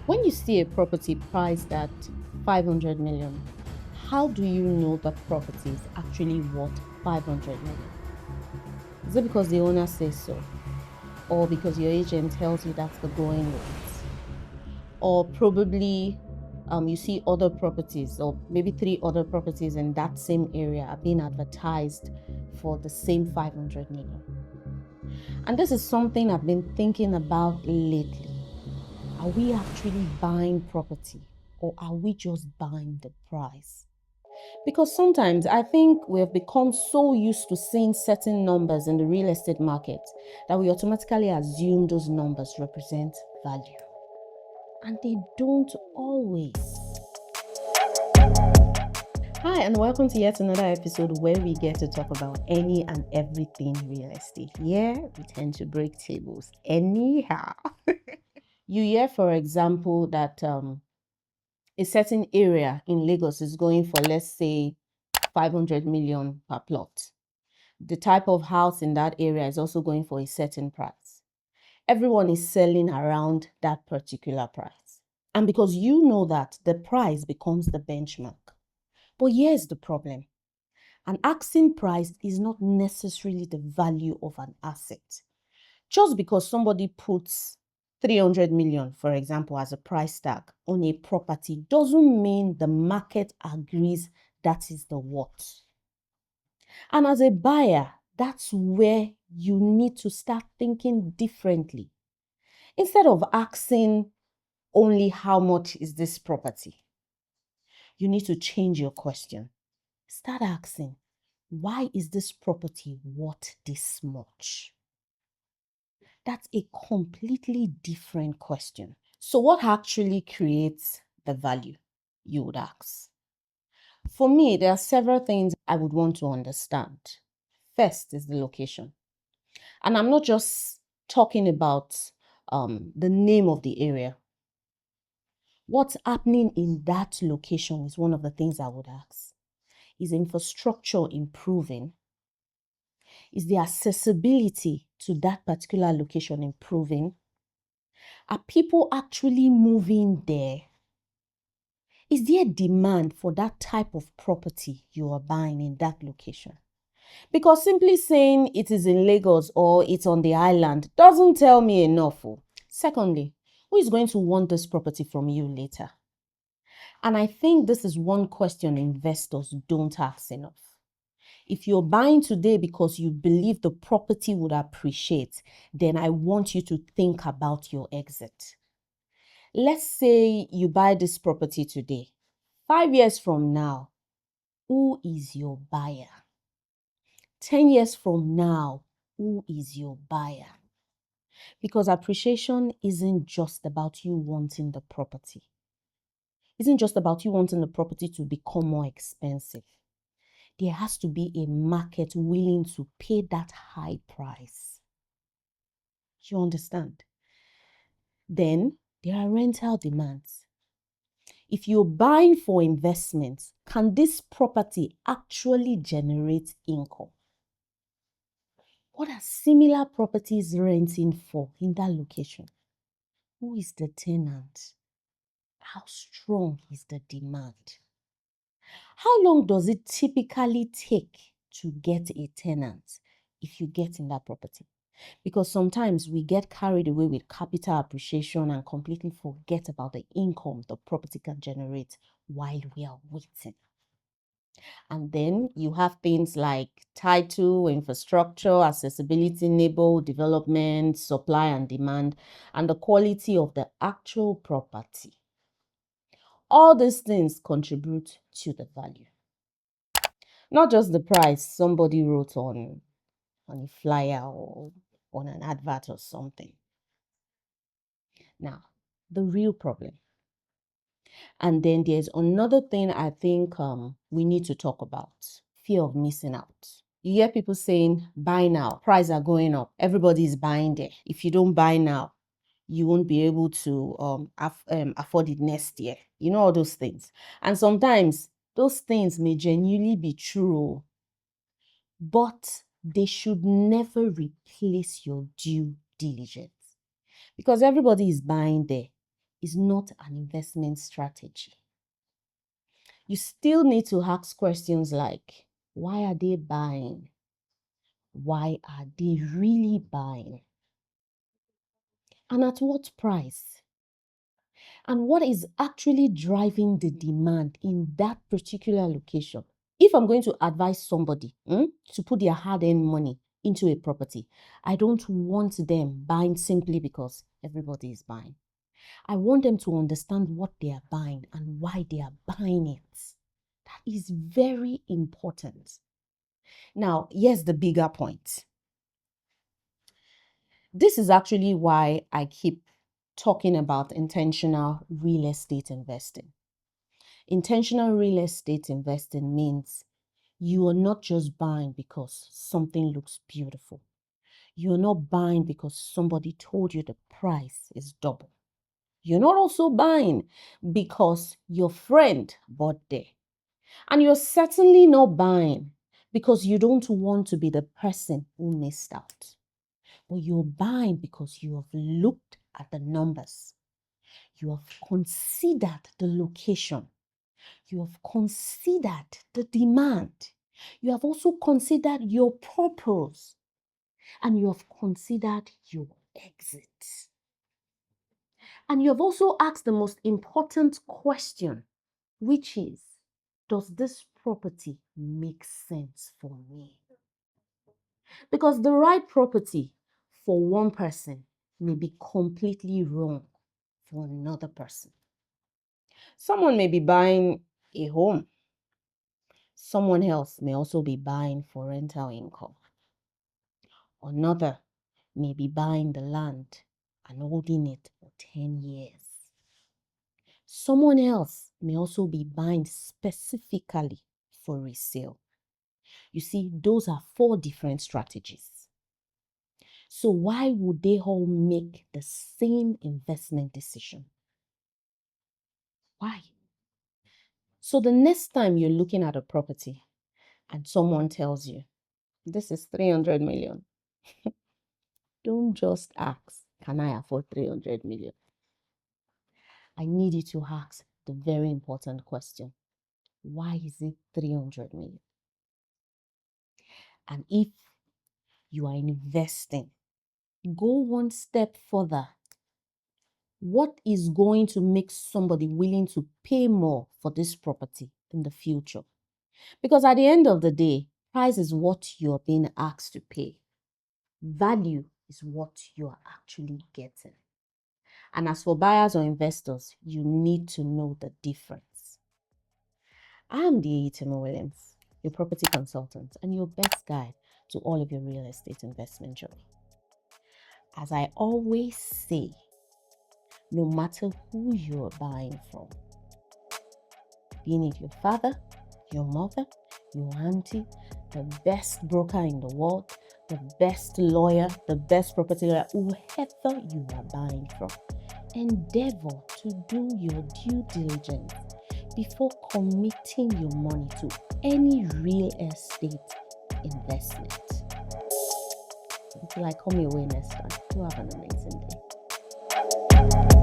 When you see a property priced at 500 million, how do you know the property is actually worth 500 million? Is it because the owner says so? Or because your agent tells you that's the going rate? Or probably you see other properties, or maybe 3 other properties in that same area are being advertised for the same 500 million. And this is something I've been thinking about lately. Are we actually buying property, or are we just buying the price? Because sometimes I think we have become so used to seeing certain numbers in the real estate market that we automatically assume those numbers represent value. And they don't always. Hi, and welcome to yet another episode where we get to talk about any and everything real estate. Yeah, we tend to break tables anyhow. You hear, for example, that a certain area in Lagos is going for, let's say, 500 million per plot. The type of house in that area is also going for a certain price. Everyone is selling around that particular price. And because you know that, the price becomes the benchmark. But here's the problem. An asking price is not necessarily the value of an asset. Just because somebody puts 300 million, for example, as a price tag on a property doesn't mean the market agrees that is the worth. And as a buyer, that's where you need to start thinking differently. Instead of asking only how much is this property, you need to change your question. Start asking, why is this property worth this much? That's a completely different question. So what actually creates the value, you would ask? For me, there are several things I would want to understand. First is the location. And I'm not just talking about the name of the area. What's happening in that location is one of the things I would ask. Is infrastructure improving? Is the accessibility to that particular location improving? Are people actually moving there? Is there demand for that type of property you are buying in that location? Because simply saying it is in Lagos or it's on the island doesn't tell me enough. Secondly, who is going to want this property from you later? And I think this is one question investors don't ask enough. If you're buying today because you believe the property would appreciate, then I want you to think about your exit. Let's say you buy this property today. 5 years from now, who is your buyer? 10 years from now, who is your buyer? Because appreciation isn't just about you wanting the property. Isn't just about you wanting the property to become more expensive. There has to be a market willing to pay that high price. You understand? Then there are rental demands. If you're buying for investment, can this property actually generate income? What are similar properties renting for in that location? Who is the tenant? How strong is the demand? How long does it typically take to get a tenant if you get in that property? Because sometimes we get carried away with capital appreciation and completely forget about the income the property can generate while we are waiting. And then you have things like title, infrastructure, accessibility, neighborhood development, supply and demand, and the quality of the actual property. All these things contribute to the value. Not just the price somebody wrote on a flyer or on an advert or something. Now, the real problem. And then there's another thing I think we need to talk about. Fear of missing out. You hear people saying, buy now, prices are going up. Everybody is buying there. If you don't buy now, you won't be able to afford it next year. You know, all those things. And sometimes those things may genuinely be true, but they should never replace your due diligence. Because everybody is buying there. is not an investment strategy. You still need to ask questions like, why are they buying? Why are they really buying? And at what price? And what is actually driving the demand in that particular location? If I'm going to advise somebody to put their hard-earned money into a property, I don't want them buying simply because everybody is buying. I want them to understand what they are buying and why they are buying it. That is very important. Now, here's the bigger point. This is actually why I keep talking about intentional real estate investing. Intentional real estate investing means you are not just buying because something looks beautiful. You're not buying because somebody told you the price is double. You're not also buying because your friend bought there. And you're certainly not buying because you don't want to be the person who missed out. But you're buying because you have looked at the numbers. You have considered the location. You have considered the demand. You have also considered your purpose. And you have considered your exit. And you have also asked the most important question, which is, does this property make sense for me? Because the right property for one person may be completely wrong for another person. Someone may be buying a home. Someone else may also be buying for rental income. Another may be buying the land and holding it for 10 years. Someone else may also be buying specifically for resale. You see, those are 4 different strategies. So why would they all make the same investment decision? Why? So the next time you're looking at a property and someone tells you, this is 300 million, don't just ask, can I afford 300 million? I need you to ask the very important question. Why is it 300 million? And if you are investing, go one step further. What is going to make somebody willing to pay more for this property in the future? Because at the end of the day, price is what you're being asked to pay. Value is what you are actually getting. And as for buyers or investors, you need to know the difference. I am the Eyitemi Williams, your property consultant and your best guide to all of your real estate investment journey. As I always say, no matter who you're buying from, be it your father, your mother, your auntie, the best broker in the world, the best lawyer, the best property lawyer, whoever you are buying from, endeavor to do your due diligence before committing your money to any real estate investment. Until I come your way next time, you have an amazing day.